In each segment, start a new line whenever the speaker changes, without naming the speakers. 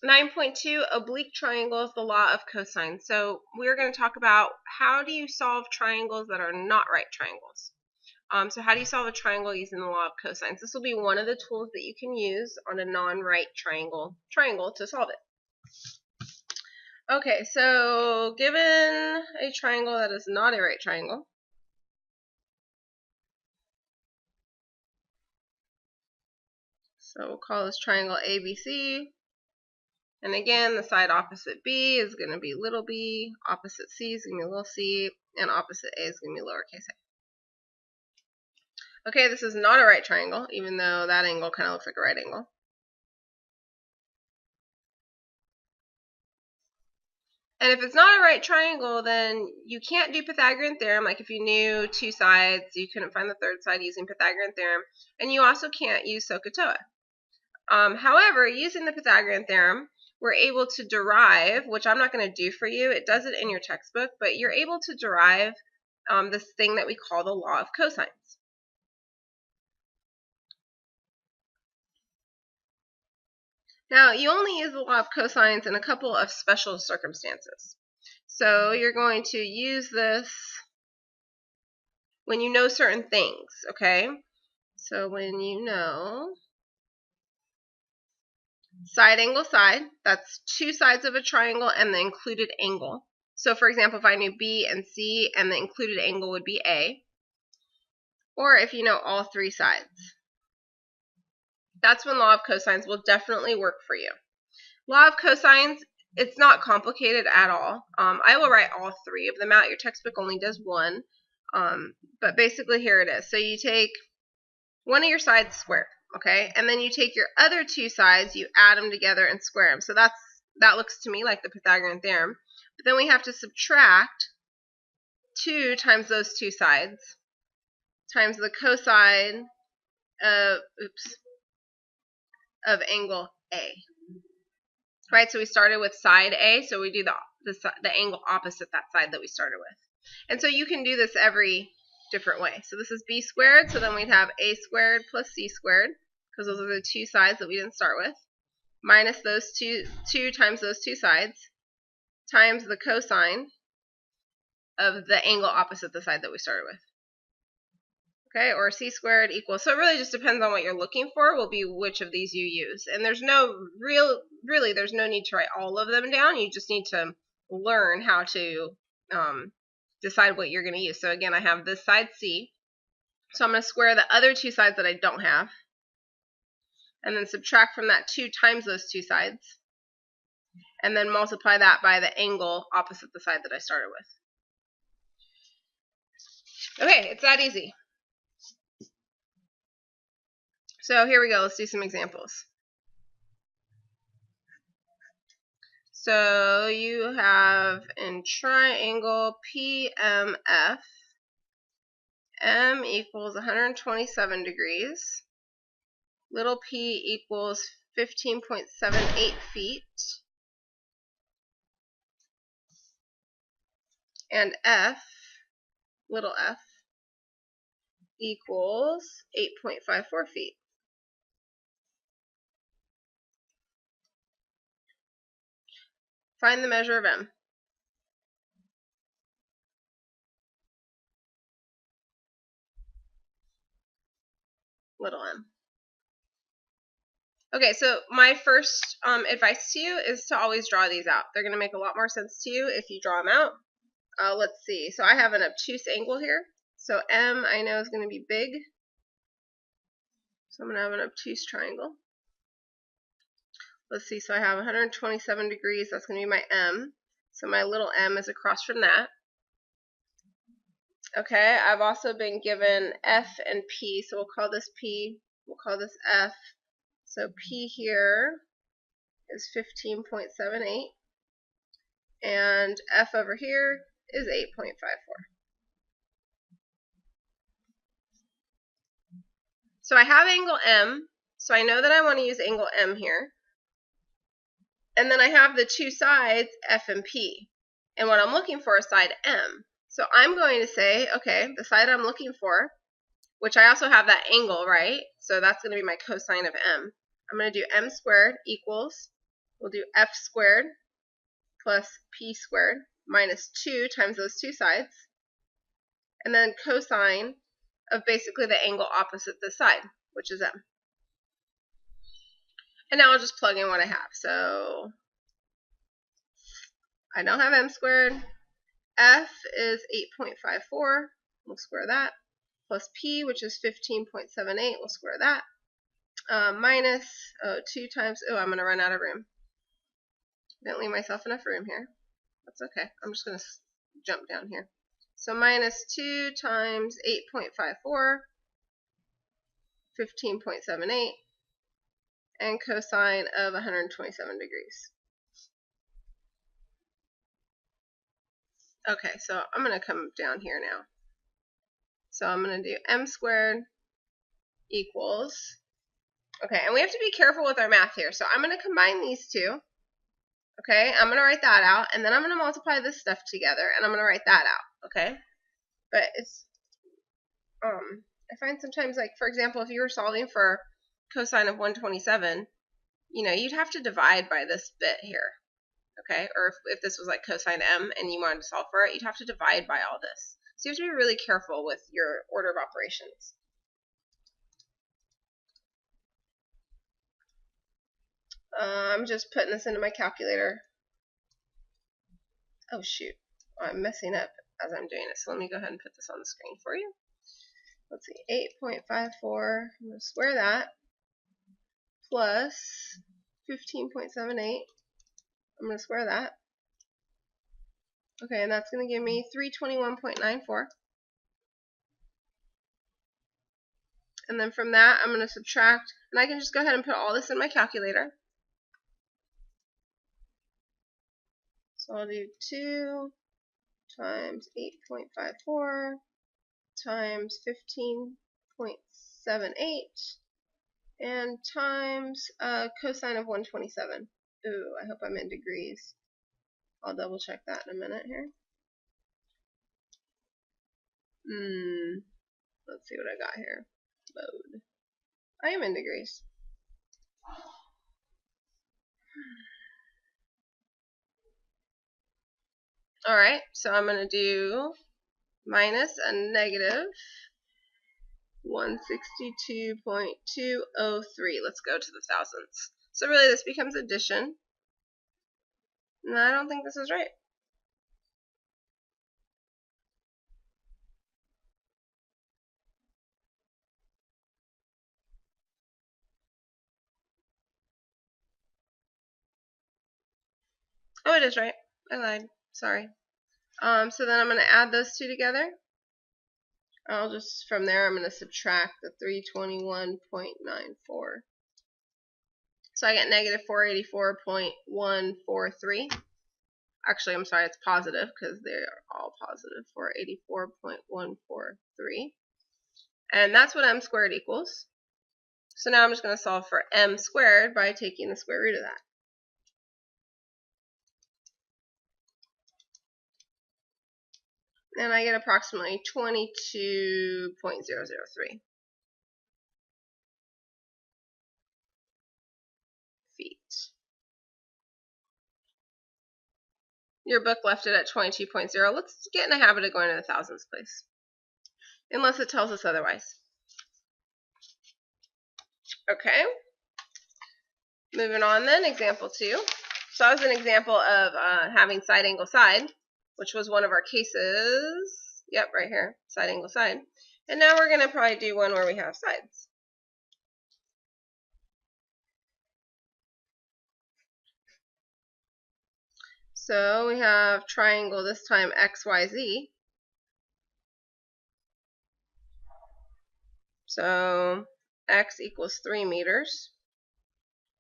9.2, oblique triangles, the law of cosines. So we're going to talk about how do you solve triangles that are not right triangles. So how do you solve a triangle using the law of cosines? This will be one of the tools that you can use on a non-right triangle to solve it. Okay, so given a triangle that is not a right triangle, so we'll call this triangle ABC. And again, the side opposite B is going to be little b, opposite C is going to be little c, and opposite A is going to be lowercase a. Okay, this is not a right triangle, even though that angle kind of looks like a right angle. And if it's not a right triangle, then you can't do Pythagorean theorem. Like if you knew two sides, you couldn't find the third side using Pythagorean theorem. And you also can't use SOHCAHTOA. However, using the Pythagorean theorem, we're able to derive, which I'm not going to do for you, it does it in your textbook, but you're able to derive this thing that we call the law of cosines. Now, you only use the law of cosines in a couple of special circumstances. So you're going to use this when you know certain things, okay? So when you know side angle side, that's two sides of a triangle and the included angle. So for example, if I knew B and C and the included angle would be A, or if you know all three sides, that's when law of cosines will definitely work for you. Law of cosines, it's not complicated at all. I will write all three of them out. Your textbook only does one, but basically here it is. So you take one of your sides square, okay, and then you take your other two sides, you add them together and square them. So that looks to me like the Pythagorean theorem. But then we have to subtract 2 times those two sides times the cosine of angle A. Right, so we started with side A, so we do the angle opposite that side that we started with. And so you can do this every different way. So this is B squared, so then we'd have A squared plus C squared, because those are the two sides that we didn't start with, minus those two times those two sides, times the cosine of the angle opposite the side that we started with. Okay, or C squared equals, so it really just depends on what you're looking for, will be which of these you use. And there's no really there's no need to write all of them down. You just need to learn how to decide what you're going to use. So again, I have this side C, so I'm going to square the other two sides that I don't have, and then subtract from that 2 times those two sides, and then multiply that by the angle opposite the side that I started with. Okay, it's that easy. So here we go. Let's do some examples. So you have in triangle PMF, M equals 127 degrees, little p equals 15.78 feet, and F, little f, equals 8.54 feet. Find the measure of M. Little m. Okay, so my first advice to you is to always draw these out. They're going to make a lot more sense to you if you draw them out. Let's see. So I have an obtuse angle here. So M I know is going to be big. So I'm going to have an obtuse triangle. Let's see, so I have 127 degrees, that's going to be my M. So my little m is across from that. Okay, I've also been given F and P, so we'll call this P, we'll call this F. So P here is 15.78, and F over here is 8.54. So I have angle M, so I know that I want to use angle M here. And then I have the two sides, F and P. And what I'm looking for is side M. So I'm going to say, okay, the side I'm looking for, which I also have that angle, right? So that's going to be my cosine of M. I'm going to do M squared equals we'll do f squared plus p squared minus 2 times those two sides, and then cosine of basically the angle opposite this side, which is m. And now I'll just plug in what I have. So I now have m squared. F is 8.54. We'll square that. Plus P, which is 15.78. We'll square that. Minus 2 times, I'm going to run out of room. Didn't leave myself enough room here. That's okay. I'm just going to jump down here. So minus 2 times 8.54, 15.78, and cosine of 127 degrees. Okay, so I'm going to come down here now. So I'm going to do m squared equals, okay, and we have to be careful with our math here. So I'm going to combine these two. Okay, I'm going to write that out, and then I'm going to multiply this stuff together, and I'm going to write that out, okay? But it's, I find sometimes, like, for example, if you were solving for cosine of 127, you know, you'd have to divide by this bit here, okay? Or if this was like cosine m and you wanted to solve for it, you'd have to divide by all this. So you have to be really careful with your order of operations. I'm just putting this into my calculator. Oh shoot, I'm messing up as I'm doing it. So let me go ahead and put this on the screen for you. Let's see, 8.54, I'm going to square that, plus 15.78, I'm going to square that. Okay, and that's going to give me 321.94. And then from that, I'm going to subtract, and I can just go ahead and put all this in my calculator. So I'll do 2 times 8.54 times 15.78 and times cosine of 127. Ooh, I hope I'm in degrees. I'll double check that in a minute here. Let's see what I got here. Load. I am in degrees. Alright, so I'm going to do minus a negative 162.203. Let's go to the thousandths. So really this becomes addition. No, I don't think this is right. Oh, it is right. I lied. Sorry. So then I'm going to add those two together. I'll just, from there, I'm going to subtract the 321.94. So I get negative 484.143. Actually, I'm sorry, it's positive because they're all positive. 484.143. And that's what m squared equals. So now I'm just going to solve for m squared by taking the square root of that. And I get approximately 22.003 feet. Your book left it at 22.0. Let's get in the habit of going to the thousands place, unless it tells us otherwise. Okay. Moving on then, example 2. So that was an example of having side angle side, which was one of our cases. Yep, right here, side angle side. And now we're going to probably do one where we have sides. So we have triangle, this time XYZ. So X equals 3 meters,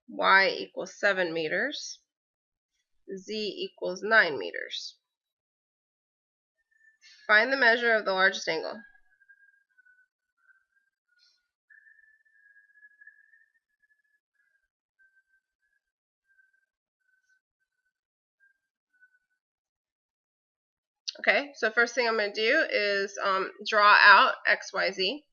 Y equals 7 meters, Z equals 9 meters. Find the measure of the largest angle. Okay, so first thing I'm going to do is draw out XYZ.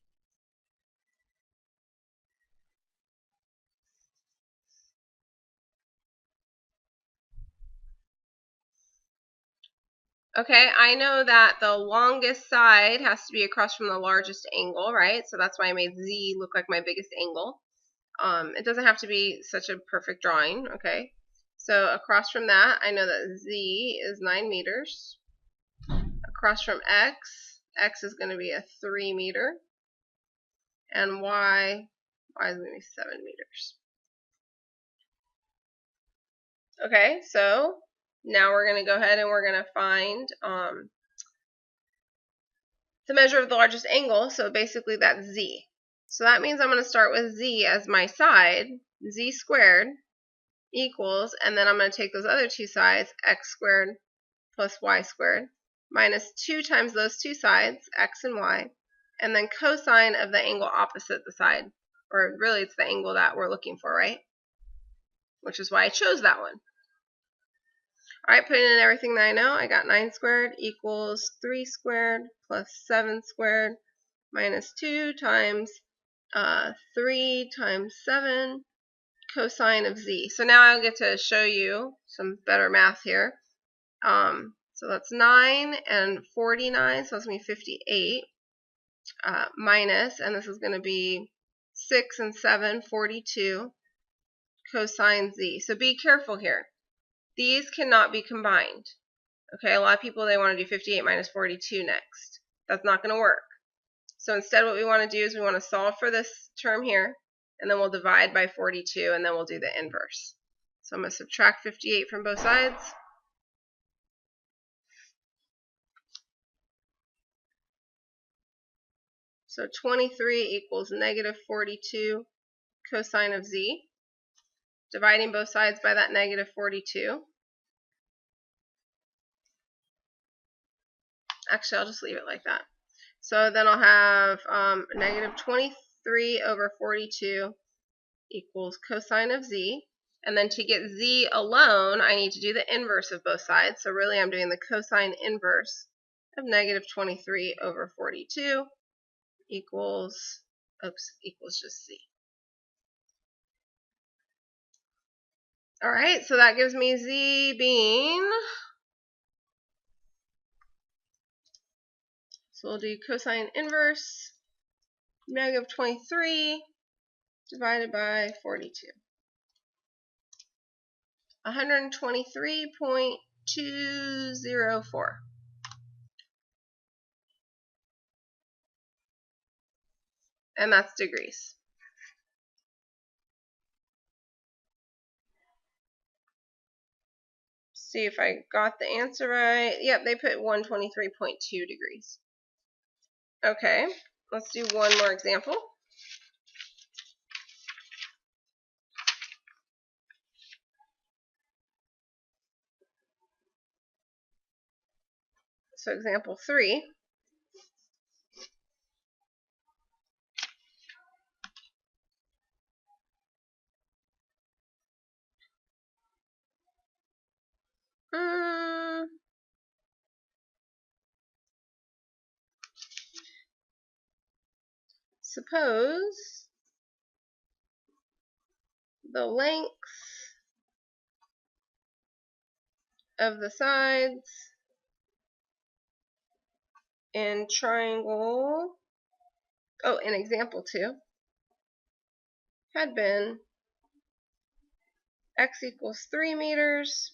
Okay, I know that the longest side has to be across from the largest angle, right? So that's why I made Z look like my biggest angle. It doesn't have to be such a perfect drawing, okay? So across from that, I know that Z is 9 meters. Across from X is going to be a 3 meter. And Y is going to be 7 meters. Okay, so now we're going to go ahead and we're going to find the measure of the largest angle, so basically that's Z. So that means I'm going to start with Z as my side, Z squared equals, and then I'm going to take those other two sides, X squared plus Y squared, minus 2 times those two sides, X and Y, and then cosine of the angle opposite the side, or really it's the angle that we're looking for, right? Which is why I chose that one. Alright, putting in everything that I know, I got 9 squared equals 3 squared plus 7 squared minus 2 times 3 times 7 cosine of Z. So now I'll get to show you some better math here. So that's 9 and 49, so that's going to be 58, minus, and this is going to be 6 and 7, 42, cosine Z. So be careful here. These cannot be combined. Okay, a lot of people, they want to do 58 minus 42 next. That's not going to work. So instead what we want to do is we want to solve for this term here, and then we'll divide by 42, and then we'll do the inverse. So I'm going to subtract 58 from both sides. So 23 equals negative 42 cosine of Z. Dividing both sides by that negative 42. Actually, I'll just leave it like that. So then I'll have negative 23 over 42 equals cosine of Z. And then to get Z alone, I need to do the inverse of both sides. So really I'm doing the cosine inverse of negative 23 over 42 equals just Z. Alright, so that gives me Z being, so we'll do cosine inverse negative 23 divided by 42. 123.204. And that's degrees. See if I got the answer right. Yep, they put 123.2 degrees. Okay, let's do one more example. So example 3. Suppose the length of the sides in triangle, in example 2, had been x equals 3 meters,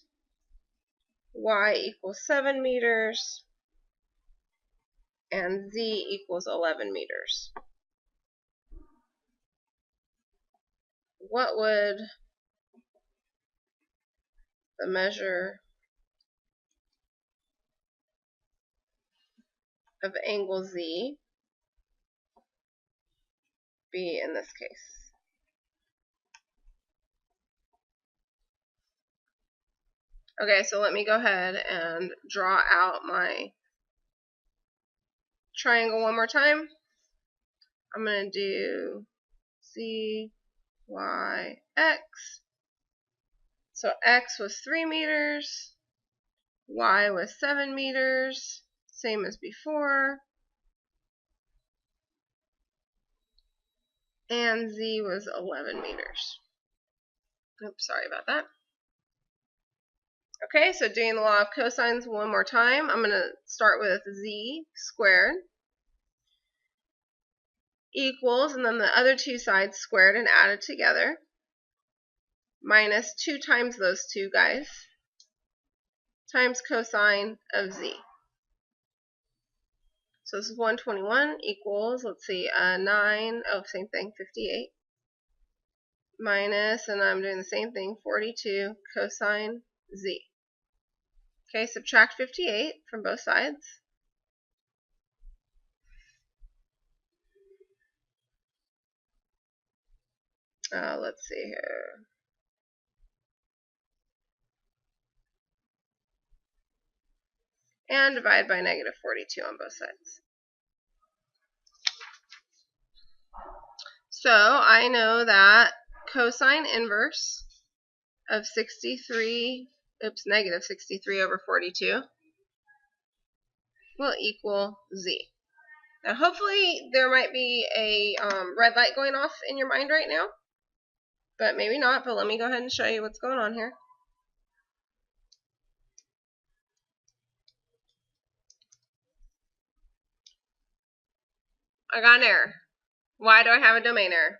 y equals 7 meters, and z equals 11 meters. What would the measure of angle Z be in this case? Okay, so let me go ahead and draw out my triangle one more time. I'm going to do Z, Y, X. So X was 3 meters, Y was 7 meters, same as before, and Z was 11 meters. Oops, sorry about that. Okay, so doing the law of cosines one more time, I'm going to start with z squared equals, and then the other two sides squared and added together, minus 2 times those two guys, times cosine of z. So this is 121 equals, let's see, 9, oh, same thing, 58, minus, and I'm doing the same thing, 42 cosine z. Okay, subtract 58 from both sides. Let's see here. And divide by negative 42 on both sides. So I know that cosine inverse of negative 63 over 42 will equal z. Now hopefully there might be a red light going off in your mind right now, but maybe not, but let me go ahead and show you what's going on here. I got an error. Why do I have a domain error?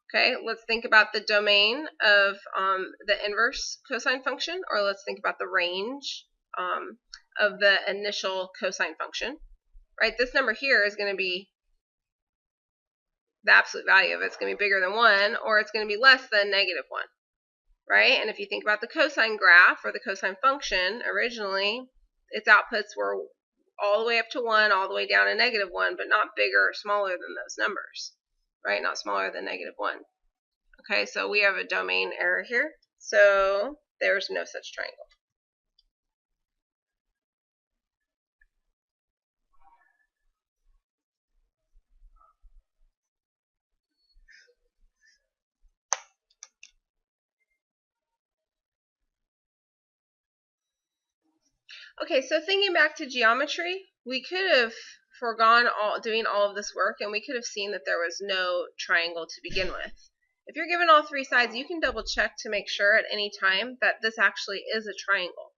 Okay, let's think about the domain of the inverse cosine function, or let's think about the range of the initial cosine function. Right, this number here is going to be the absolute value of it. It's going to be bigger than 1, or it's going to be less than negative 1. Right, and if you think about the cosine graph or the cosine function, originally its outputs were all the way up to 1, all the way down to negative 1, but not bigger or smaller than those numbers. Right, not smaller than negative 1. Okay, so we have a domain error here. So there's no such triangle. Okay, so thinking back to geometry, we could have foregone doing all of this work, and we could have seen that there was no triangle to begin with. If you're given all three sides, you can double check to make sure at any time that this actually is a triangle.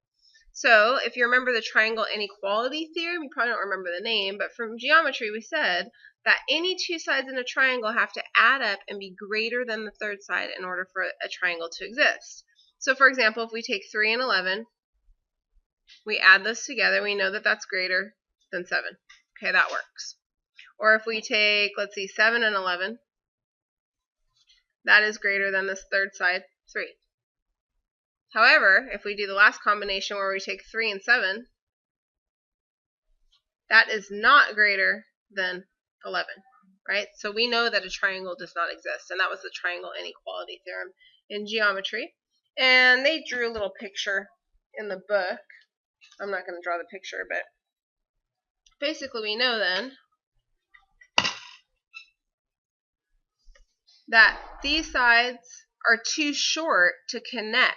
So if you remember the triangle inequality theorem, you probably don't remember the name, but from geometry we said that any two sides in a triangle have to add up and be greater than the third side in order for a triangle to exist. So for example, if we take 3 and 11, we add those together, we know that that's greater than 7. Okay, that works. Or if we take, let's see, 7 and 11, that is greater than this third side, 3. However, if we do the last combination where we take 3 and 7, that is not greater than 11, right? So we know that a triangle does not exist, and that was the triangle inequality theorem in geometry. And they drew a little picture in the book. I'm not going to draw the picture, but basically we know then that these sides are too short to connect.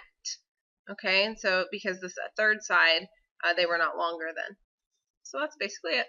Okay, and so because this third side, they were not longer than. So that's basically it.